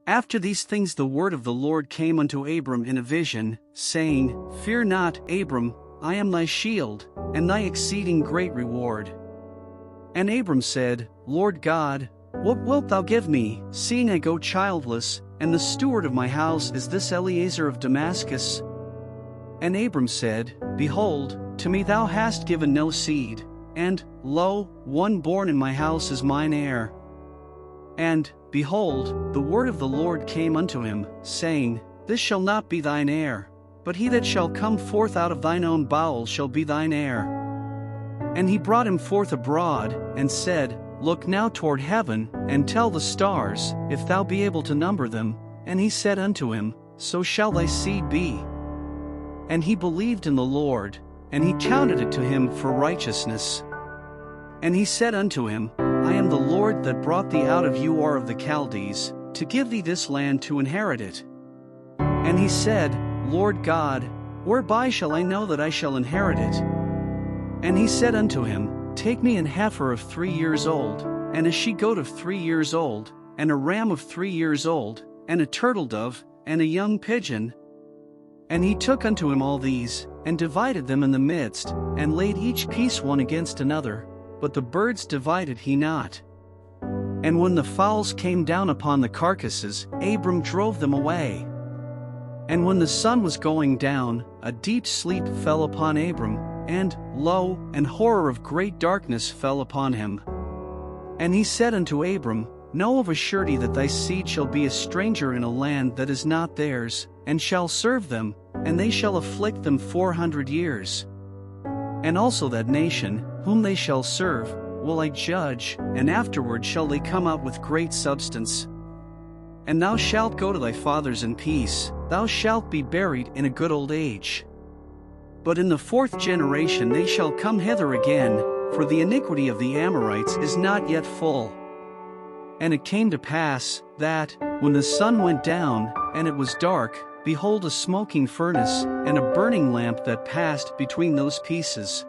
After these things the word of the Lord came unto Abram in a vision, saying, Fear not, Abram, I am thy shield, and thy exceeding great reward. And Abram said, Lord God, what wilt thou give me, seeing I go childless, and the steward of my house is this Eliezer of Damascus? And Abram said, Behold, to me thou hast given no seed, and, lo, one born in my house is mine heir. And, behold, the word of the Lord came unto him, saying, This shall not be thine heir, but he that shall come forth out of thine own bowels shall be thine heir. And he brought him forth abroad, and said, Look now toward heaven, and tell the stars, if thou be able to number them. And he said unto him, So shall thy seed be. And he believed in the Lord, and he counted it to him for righteousness. And he said unto him, I am the Lord that brought thee out of Ur of the Chaldees, to give thee this land to inherit it. And he said, Lord God, whereby shall I know that I shall inherit it? And he said unto him, Take me an heifer of 3 years old, and a she-goat of 3 years old, and a ram of 3 years old, and a turtle-dove, and a young pigeon. And he took unto him all these, and divided them in the midst, and laid each piece one against another, but the birds divided he not. And when the fowls came down upon the carcasses, Abram drove them away. And when the sun was going down, a deep sleep fell upon Abram, and, lo, an horror of great darkness fell upon him. And he said unto Abram, Know of a surety that thy seed shall be a stranger in a land that is not theirs, and shall serve them, and they shall afflict them 400 years. And also that nation, whom they shall serve, will I judge, and afterward shall they come out with great substance. And thou shalt go to thy fathers in peace, thou shalt be buried in a good old age. But in the 4th generation they shall come hither again, for the iniquity of the Amorites is not yet full. And it came to pass, that, when the sun went down, and it was dark, behold a smoking furnace, and a burning lamp that passed between those pieces.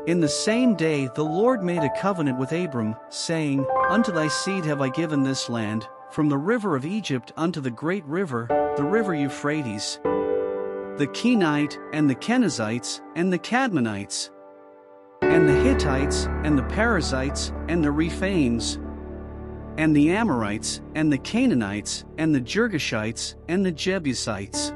In the same day the Lord made a covenant with Abram, saying, Unto thy seed have I given this land, from the river of Egypt unto the great river, the river Euphrates, the Kenite, and the Kenizzites, and the Cadmonites, and the Hittites, and the Perizzites, and the Rephaims, and the Amorites, and the Canaanites, and the Girgashites, and the Jebusites.